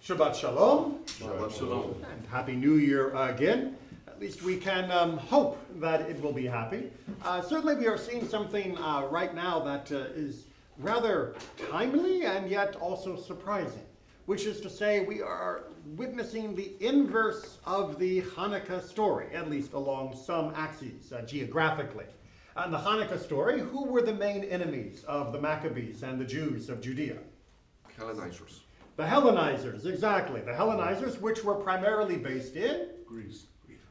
Shabbat Shalom. Shabbat Shalom. And Happy New Year again. At least we can hope that it will be happy. Certainly we are seeing something right now that is rather timely and yet also surprising, which is to say we are witnessing the inverse of the Hanukkah story, at least along some axes geographically. In the Hanukkah story, who were the main enemies of the Maccabees and the Jews of Judea? Hellenizers. The Hellenizers, exactly. The Hellenizers, which were primarily based in? Greece.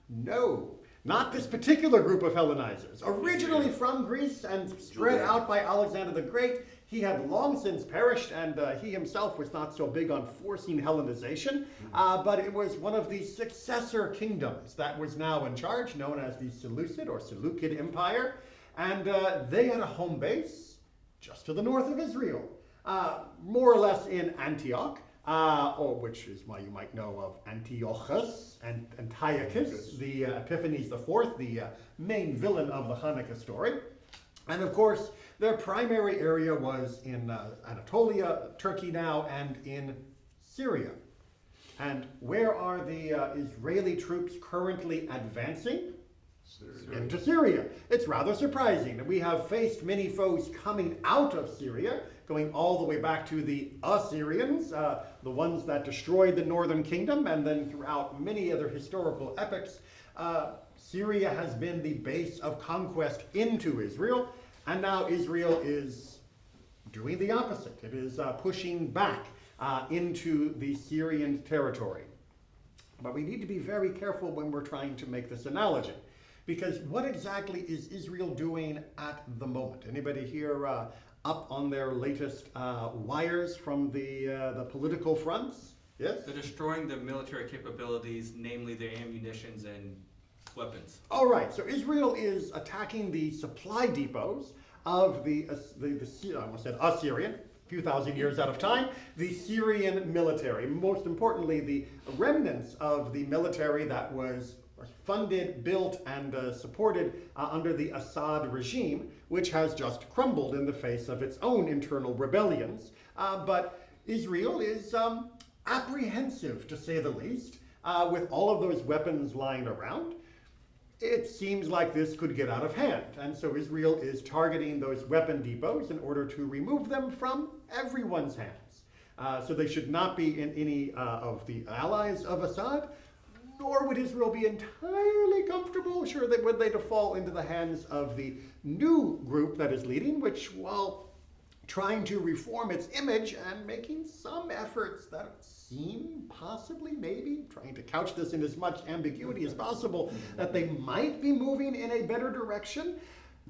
No, not this particular group of Hellenizers. Originally from Greece and spread out by Alexander the Great, he had long since perished, and he himself was not so big on forcing Hellenization, but it was one of the successor kingdoms that was now in charge, known as the Seleucid or Seleucid Empire, and they had a home base just to the north of Israel. More or less in Antioch, which is why you might know of Antiochus and Antiochus, the Epiphanes IV, the main villain of the Hanukkah story. And of course, their primary area was in Anatolia, Turkey now, and in Syria. And where are the Israeli troops currently advancing? Syria. Into Syria. It's rather surprising that we have faced many foes coming out of Syria, going all the way back to the Assyrians, the ones that destroyed the northern kingdom, and then throughout many other historical epochs, Syria has been the base of conquest into Israel, and now Israel is doing the opposite. It is pushing back into the Syrian territory. But we need to be very careful when we're trying to make this analogy. Because what exactly is Israel doing at the moment? Anybody here up on their latest wires from the political fronts? Yes? They're destroying their military capabilities, namely their ammunitions and weapons. All right, so Israel is attacking the supply depots of the I almost said Assyrian, a few thousand years out of time, the Syrian military. Most importantly, the remnants of the military that was funded, built, and supported under the Assad regime, which has just crumbled in the face of its own internal rebellions. But Israel is apprehensive, to say the least, with all of those weapons lying around. It seems like this could get out of hand, and so Israel is targeting those weapon depots in order to remove them from everyone's hands. So they should not be in any of the allies of Assad, nor would Israel be entirely comfortable, sure, that would they to fall into the hands of the new group that is leading, which, while trying to reform its image and making some efforts that seem possibly, maybe, trying to couch this in as much ambiguity as possible, that they might be moving in a better direction,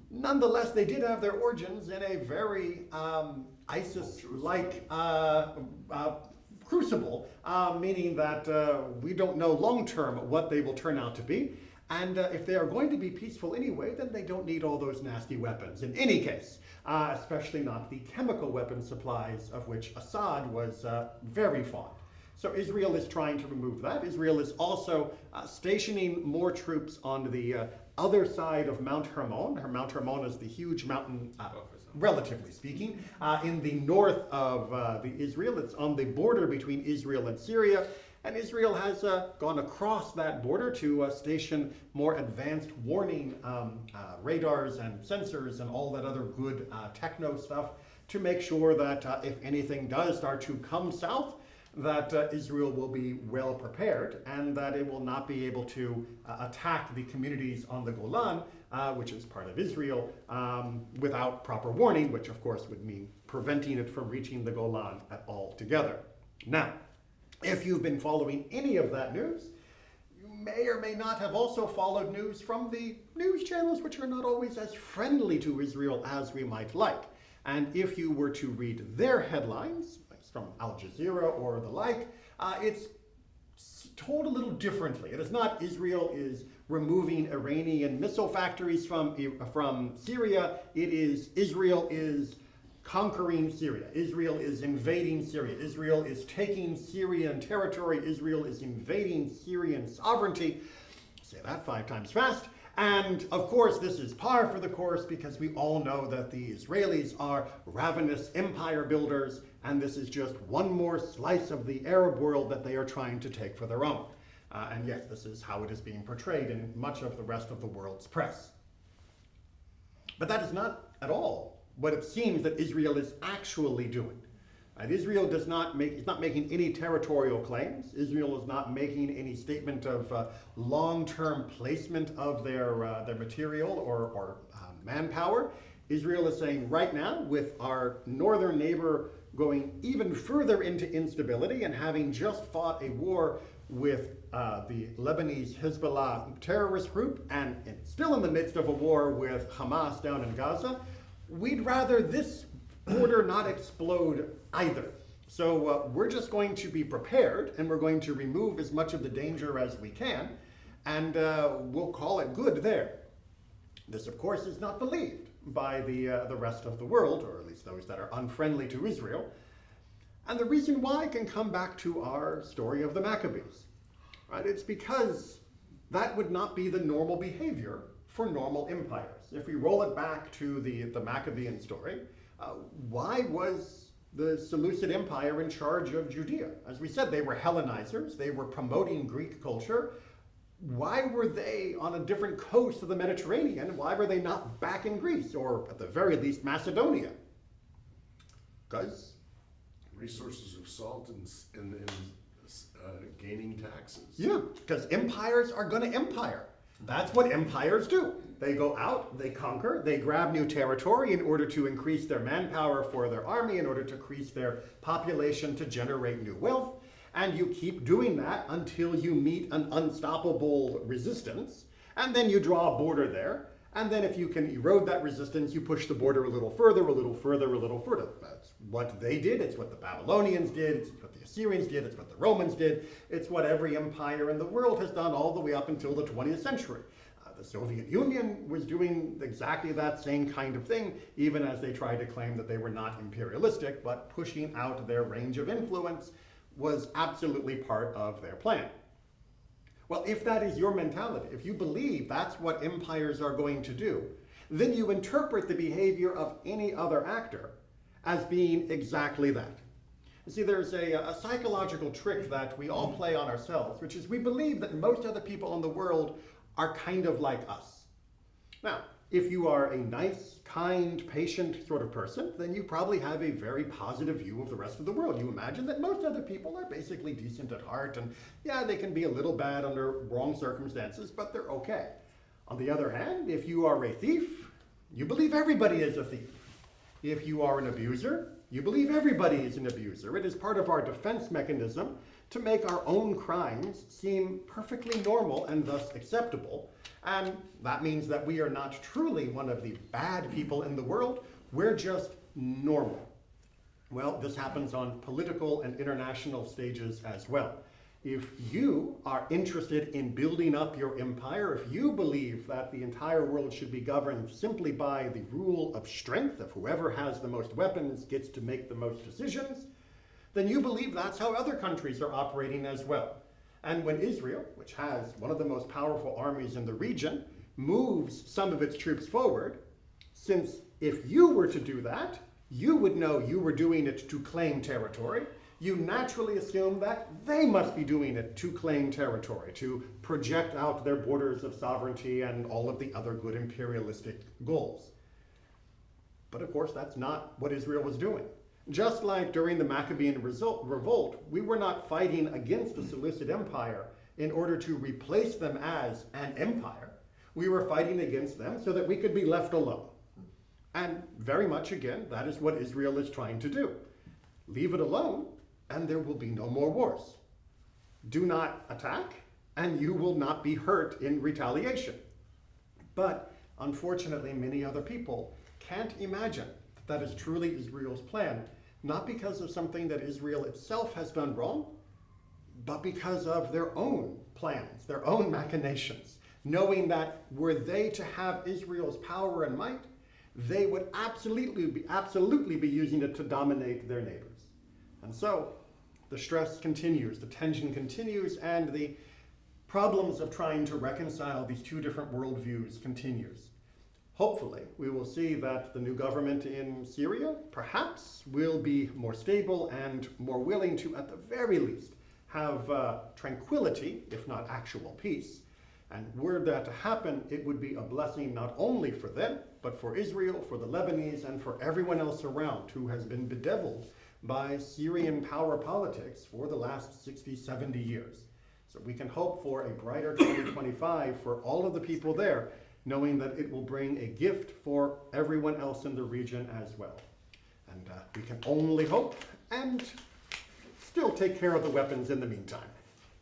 nonetheless, they did have their origins in a very ISIS-like crucible, meaning that we don't know long-term what they will turn out to be. And if they are going to be peaceful anyway, then they don't need all those nasty weapons. In any case, especially not the chemical weapon supplies of which Assad was very fond. So Israel is trying to remove that. Israel is also stationing more troops on the other side of Mount Hermon. Mount Hermon is the huge mountain, relatively speaking, in the north of the Israel. It's on the border between Israel and Syria. And Israel has gone across that border to station more advanced warning radars and sensors and all that other good techno stuff to make sure that if anything does start to come south, that Israel will be well prepared and that it will not be able to attack the communities on the Golan, which is part of Israel, without proper warning, which of course would mean preventing it from reaching the Golan at all together. Now, if you've been following any of that news, you may or may not have also followed news from the news channels, which are not always as friendly to Israel as we might like. And if you were to read their headlines, from Al Jazeera or the like, it's told a little differently. It is not Israel is removing Iranian missile factories from Syria. It is Israel is conquering Syria. Israel is invading Syria. Israel is taking Syrian territory. Israel is invading Syrian sovereignty. Say that 5 times fast. And of course, this is par for the course because we all know that the Israelis are ravenous empire builders, and this is just one more slice of the Arab world that they are trying to take for their own. And yes, this is how it is being portrayed in much of the rest of the world's press. But that is not at all what it seems that Israel is actually doing. And Israel is not making any territorial claims. Israel is not making any statement of long-term placement of their material or manpower. Israel is saying right now, with our northern neighbor going even further into instability and having just fought a war with the Lebanese Hezbollah terrorist group and still in the midst of a war with Hamas down in Gaza, we'd rather this border not explode either. So we're just going to be prepared, and we're going to remove as much of the danger as we can, and we'll call it good there. This, of course, is not believed by the rest of the world, or at least those that are unfriendly to Israel. And the reason why can come back to our story of the Maccabees. Right? It's because that would not be the normal behavior for normal empires. If we roll it back to the Maccabean story, why was the Seleucid Empire in charge of Judea? As we said, they were Hellenizers. They were promoting Greek culture. Why were they on a different coast of the Mediterranean? Why were they not back in Greece, or at the very least Macedonia? Because Resources of salt and gaining taxes. yeah, because empires are going to empire. That's what empires do. They go out, they conquer, they grab new territory in order to increase their manpower for their army, in order to increase their population to generate new wealth. And you keep doing that until you meet an unstoppable resistance. And then you draw a border there. And then if you can erode that resistance, you push the border a little further, a little further, a little further. That's what they did. It's what the Babylonians did. It's what the Assyrians did. It's what the Romans did. It's what every empire in the world has done all the way up until the 20th century. The Soviet Union was doing exactly that same kind of thing, even as they tried to claim that they were not imperialistic, but pushing out their range of influence was absolutely part of their plan. Well, if that is your mentality, if you believe that's what empires are going to do, then you interpret the behavior of any other actor as being exactly that. You see, there's a psychological trick that we all play on ourselves, which is we believe that most other people in the world are kind of like us. Now, if you are a nice, kind, patient sort of person, then you probably have a very positive view of the rest of the world. You imagine that most other people are basically decent at heart, and yeah, they can be a little bad under wrong circumstances, but they're okay. On the other hand, if you are a thief, you believe everybody is a thief. If you are an abuser, you believe everybody is an abuser. It is part of our defense mechanism to make our own crimes seem perfectly normal and thus acceptable. And that means that we are not truly one of the bad people in the world. We're just normal. Well, this happens on political and international stages as well. If you are interested in building up your empire, if you believe that the entire world should be governed simply by the rule of strength, of whoever has the most weapons gets to make the most decisions, then you believe that's how other countries are operating as well. And when Israel, which has one of the most powerful armies in the region, moves some of its troops forward, since if you were to do that, you would know you were doing it to claim territory, you naturally assume that they must be doing it to claim territory, to project out their borders of sovereignty and all of the other good imperialistic goals. But of course, that's not what Israel was doing. Just like during the Maccabean revolt, we were not fighting against the Seleucid Empire in order to replace them as an empire. We were fighting against them so that we could be left alone. And very much, again, that is what Israel is trying to do. Leave it alone, and there will be no more wars. Do not attack, and you will not be hurt in retaliation. But unfortunately, many other people can't imagine that is truly Israel's plan, not because of something that Israel itself has done wrong, but because of their own plans, their own machinations, knowing that were they to have Israel's power and might, they would absolutely be using it to dominate their neighbors. And so the stress continues, the tension continues, and the problems of trying to reconcile these two different worldviews continues. Hopefully, we will see that the new government in Syria perhaps will be more stable and more willing to, at the very least, have tranquility, if not actual peace. And were that to happen, it would be a blessing not only for them, but for Israel, for the Lebanese, and for everyone else around who has been bedeviled by Syrian power politics for the last 60, 70 years. So we can hope for a brighter 2025 for all of the people there, knowing that it will bring a gift for everyone else in the region as well. And we can only hope and still take care of the weapons in the meantime.